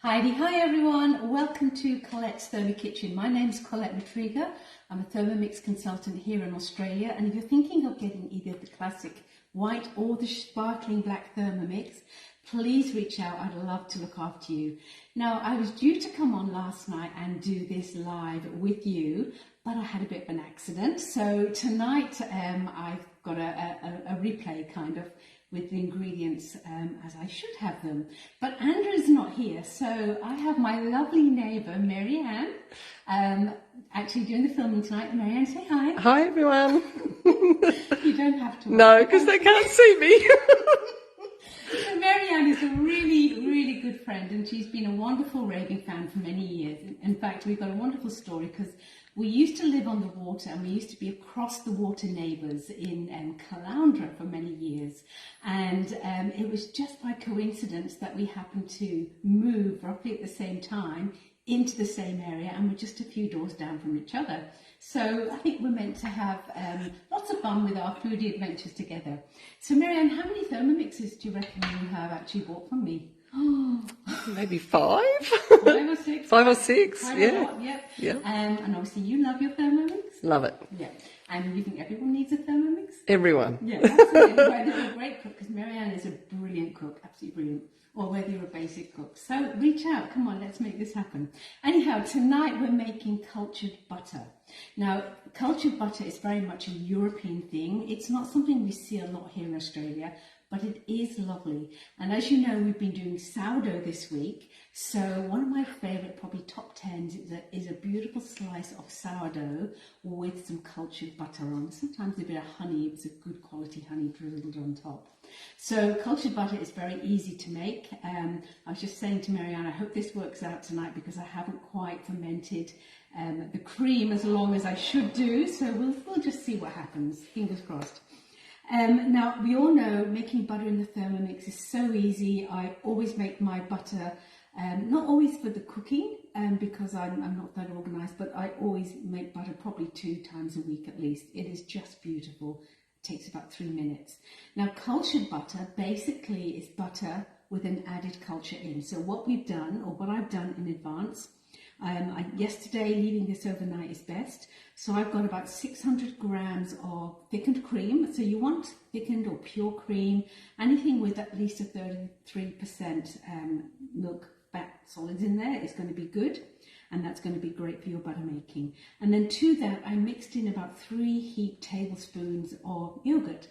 Heidi, hi everyone. Welcome to Colette's Thermi Kitchen. My name is Colette Matriga. I'm a Thermomix consultant here in Australia, and if you're thinking of getting either the classic white or the sparkling black Thermomix, please reach out. I'd love to look after you. Now, I was due to come on last night and do this live with you, but I had a bit of an accident. So tonight I've got a replay kind of with the ingredients as I should have them. But Andrew's not here, so I have my lovely neighbour, Marianne, actually doing the filming tonight. Marianne, say hi. Hi, everyone. You don't have to. No, because they can't see me. So Marianne is a really, really good friend, and she's been a wonderful raving fan for many years. In fact, we've got a wonderful story because we used to live on the water, and we used to be across the water neighbours in Caloundra for many years. And it was just by coincidence that we happened to move roughly at the same time into the same area, and we're just a few doors down from each other. So I think we're meant to have lots of fun with our foodie adventures together. So Marianne, how many Thermomixes do you reckon you have actually bought from me? Oh, maybe 5. 5 or 6. 5 or 6, Quite yeah. a lot, yeah. Yeah. And obviously you love your Thermomix. Love it. Yeah. And you think everyone needs a Thermomix? Everyone. Yeah, absolutely. Whether you're a great cook, because Marianne is a brilliant cook, absolutely brilliant, or whether you're a basic cook. So reach out, come on, let's make this happen. Anyhow, tonight we're making cultured butter. Now, cultured butter is very much a European thing. It's not something we see a lot here in Australia, but it is lovely. And as you know, we've been doing sourdough this week. So one of my favourite, probably top 10s, is a beautiful slice of sourdough with some cultured butter on. Sometimes a bit of honey, it's a good quality honey drizzled on top. So cultured butter is very easy to make. I was just saying to Marianne, I hope this works out tonight because I haven't quite fermented the cream as long as I should do. So we'll just see what happens, fingers crossed. Now, we all know making butter in the Thermomix is so easy. I always make my butter, not always for the cooking, because I'm not that organised, but I always make butter probably 2 times a week at least. It is just beautiful. It takes about 3 minutes. Now, cultured butter basically is butter with an added culture in. So what we've done, or what I've done in advance, yesterday, leaving this overnight is best. So I've got about 600 grams of thickened cream. So you want thickened or pure cream, anything with at least a 33% milk fat solids in there is going to be good. And that's going to be great for your butter making. And then to that, I mixed in about 3 heaped tablespoons of yogurt.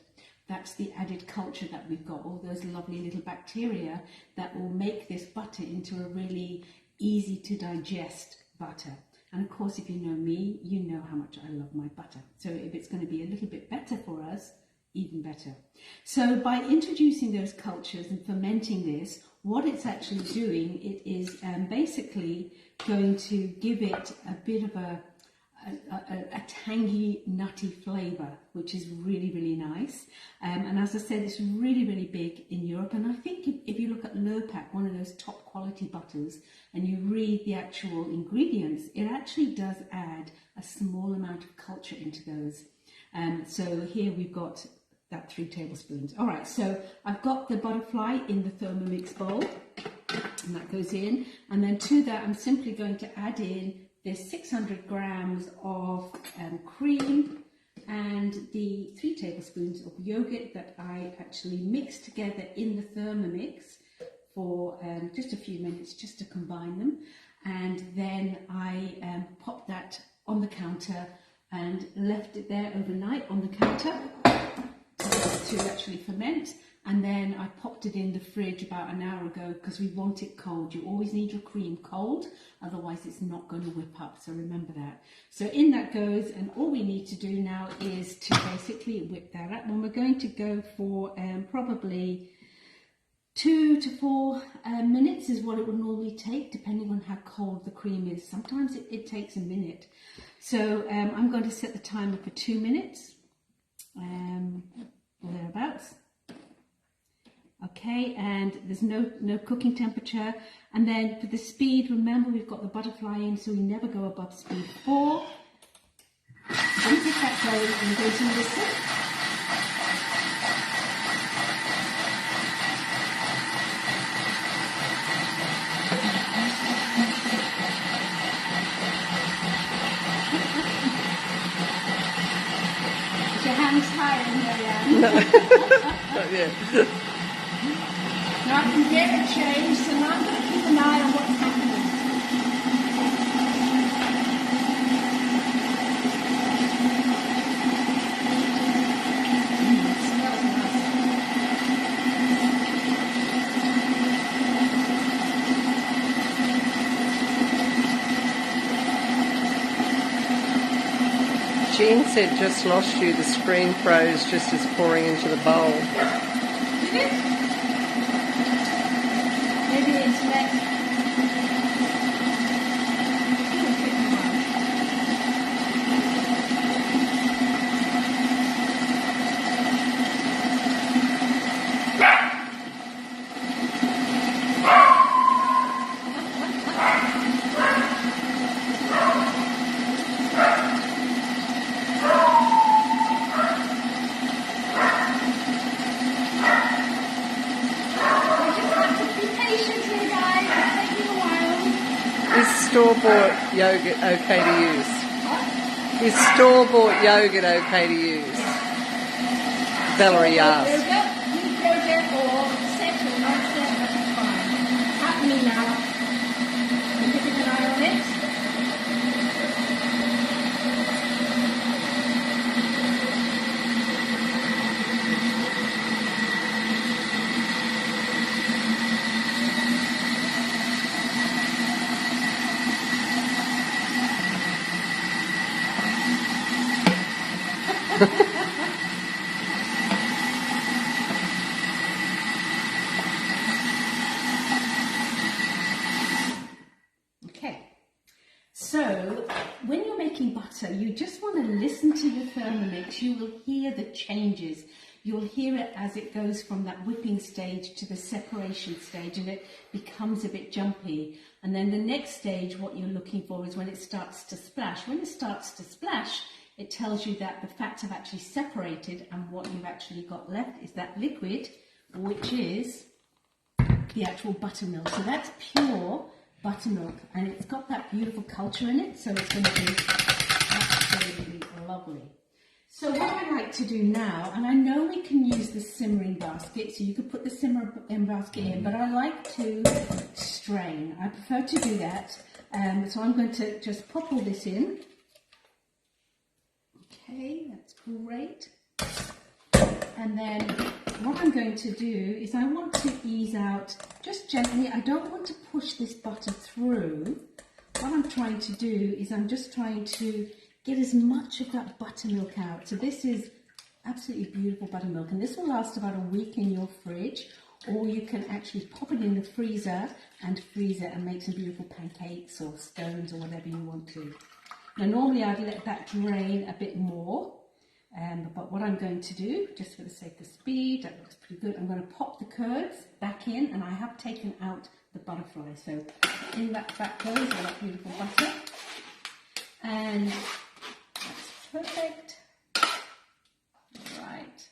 That's the added culture that we've got, all those lovely little bacteria that will make this butter into a really easy to digest butter. And of course, if you know me, you know how much I love my butter. So if it's going to be a little bit better for us, even better. So by introducing those cultures and fermenting this, what it's actually doing, it is basically going to give it a bit of a tangy, nutty flavour, which is really, really nice. And as I said, it's really, really big in Europe. And I think if you look at Lurpak, one of those top quality butters, and you read the actual ingredients, it actually does add a small amount of culture into those. So here we've got that 3 tablespoons. All right, so I've got the butterfly in the Thermomix bowl, and that goes in. And then to that, I'm simply going to add in there's 600 grams of cream and the 3 tablespoons of yogurt that I actually mixed together in the Thermomix for just a few minutes just to combine them. And then I popped that on the counter and left it there overnight on the counter to actually ferment. And then I popped it in the fridge about an hour ago because we want it cold. You always need your cream cold, otherwise it's not going to whip up, so remember that. So in that goes, and all we need to do now is to basically whip that up. And we're going to go for probably 2 to 4 minutes is what it would normally take, depending on how cold the cream is. Sometimes it takes a minute. So I'm going to set the timer for 2 minutes, or thereabouts. Okay, and there's no cooking temperature. And then for the speed, remember we've got the butterfly in, so we never go above speed 4. Once that goes, I'm going to listen. Not yet. Now I can hear a change, so now I'm going to keep an eye on what's happening. It smells nice. Jean said just lost you. The screen froze just as pouring into the bowl. Did it? Maybe it's less. Is store-bought yogurt okay to use? Is store-bought yogurt okay to use? Valerie asked. Yogurt or set or not set, that's fine. Happening now. You can keep an eye on it. Okay, so when you're making butter, you just want to listen to your Thermomix. You will hear the changes. You'll hear it as it goes from that whipping stage to the separation stage, and it becomes a bit jumpy. And then the next stage, what you're looking for is when it starts to splash. When it starts to splash, it tells you that the fats have actually separated, and what you've actually got left is that liquid, which is the actual buttermilk. So that's pure buttermilk, and it's got that beautiful culture in it, so it's going to be absolutely lovely. So what I like to do now, and I know we can use the simmering basket, so you could put the simmering basket in, but I like to strain. I prefer to do that, so I'm going to just pop all this in. Okay, that's great. And then what I'm going to do is I want to ease out just gently. I don't want to push this butter through. What I'm trying to do is I'm just trying to get as much of that buttermilk out. So this is absolutely beautiful buttermilk, and this will last about a week in your fridge, or you can actually pop it in the freezer and freeze it and make some beautiful pancakes or scones or whatever you want to. Now normally I'd let that drain a bit more, but what I'm going to do, just for the sake of speed, that looks pretty good, I'm going to pop the curds back in, and I have taken out the butterfly. So in that goes all that beautiful butter, and that's perfect. Right.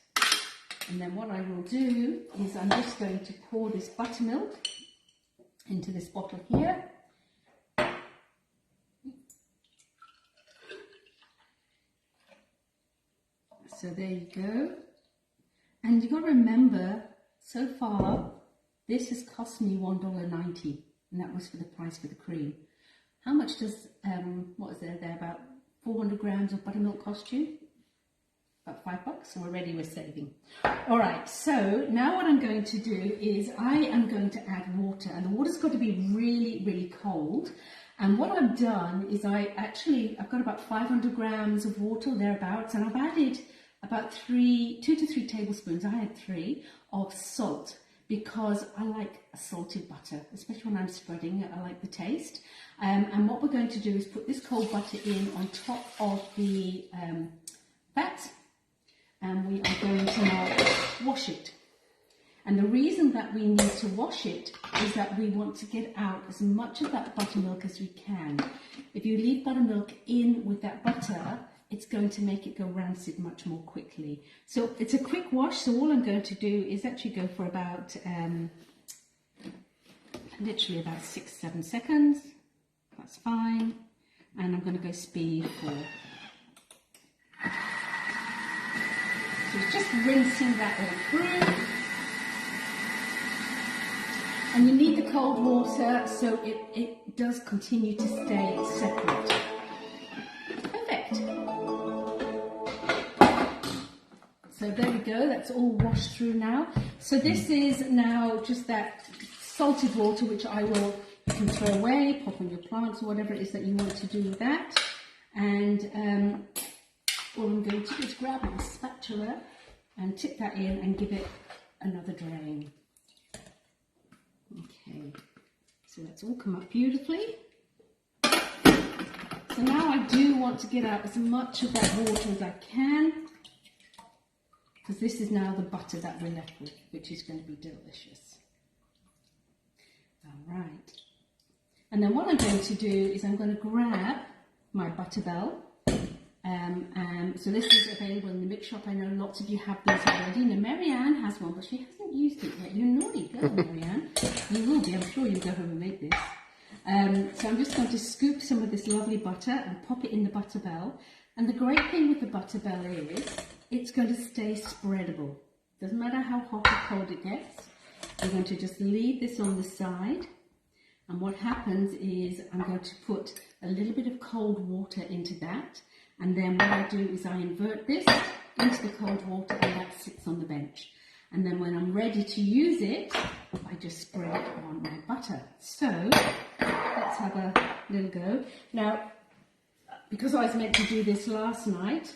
And then what I will do is I'm just going to pour this buttermilk into this bottle here. So there you go. And you've got to remember, so far, this has cost me $1.90, and that was for the price for the cream. How much does, what is there, about 400 grams of buttermilk cost you? About $5, so already we're saving. All right, so now what I'm going to do is I am going to add water, and the water's got to be really, really cold. And what I've done is I've got about 500 grams of water thereabouts, and I've added about 2 to 3 tablespoons, I had 3, of salt, because I like a salted butter, especially when I'm spreading it. I like the taste. And what we're going to do is put this cold butter in on top of the fat, and we are going to now wash it. And the reason that we need to wash it is that we want to get out as much of that buttermilk as we can. If you leave buttermilk in with that butter, it's going to make it go rancid much more quickly. So it's a quick wash, so all I'm going to do is actually go for about, literally about 6-7 seconds. That's fine. And I'm going to go speed for. So it's just rinsing that all through. And you need the cold water so it does continue to stay separate. Perfect. So there we go, that's all washed through now. So this is now just that salted water, which I will, you can throw away, pop on your plants or whatever it is that you want to do with that. And all I'm going to do is grab my spatula and tip that in and give it another drain. Okay, so that's all come up beautifully. So now I do want to get out as much of that water as I can, because this is now the butter that we're left with, which is going to be delicious. All right. And then what I'm going to do is I'm going to grab my butter bell. So this is available in the mix shop. I know lots of you have these already. Now Marianne has one, but she hasn't used it yet. You're naughty girl, Marianne. You will be. I'm sure you'll go home and make this. So I'm just going to scoop some of this lovely butter and pop it in the butter bell. And the great thing with the butter bell is it's going to stay spreadable. Doesn't matter how hot or cold it gets. I'm going to just leave this on the side. And what happens is I'm going to put a little bit of cold water into that. And then what I do is I invert this into the cold water and that sits on the bench. And then when I'm ready to use it, I just spread it on my butter. So let's have a little go. Now, because I was meant to do this last night,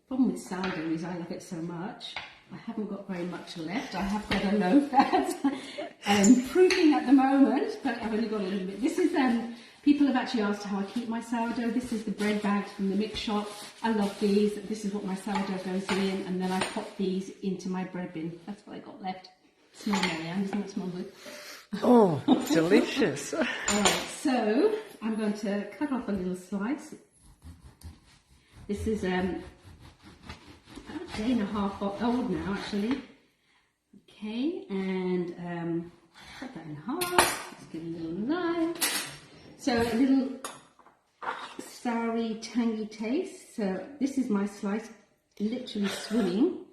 problem with sourdough is I love it so much. I haven't got very much left. I have got a loaf that's proofing at the moment, but I've only got a little bit. This is, people have actually asked how I keep my sourdough. This is the bread bags from the mix shop. I love these. This is what my sourdough goes in, and then I pop these into my bread bin. That's what I got left. Smell, Marianne, doesn't that smell good? Oh, delicious. All right, so I'm going to cut off a little slice. This is about a day and a half old now, actually. Okay, and cut that in half. Let's give it a little knife. So a little soury, tangy taste. So this is my slice, literally swimming.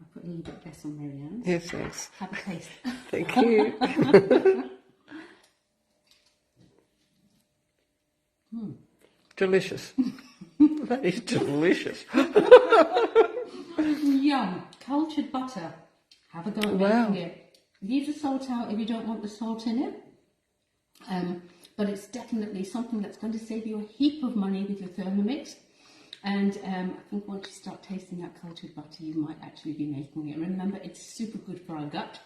I'll put a little bit less on Marianne's. Yes, thanks. Have a taste. Thank you. Delicious. That is delicious. Yum. Cultured butter. Have a go at making it. Leave the salt out if you don't want the salt in it. But it's definitely something that's going to save you a heap of money with your Thermomix. And I think once you start tasting that cultured butter, you might actually be making it. Remember, it's super good for our gut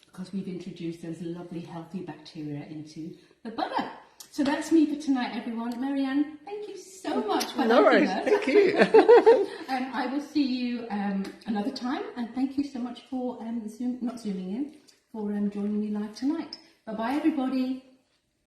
because we've introduced those lovely healthy bacteria into the butter. So that's me for tonight, everyone. Marianne, thank you so much for helping us. Thank you. I will see you another time, and thank you so much for joining me live tonight. Bye-bye, everybody.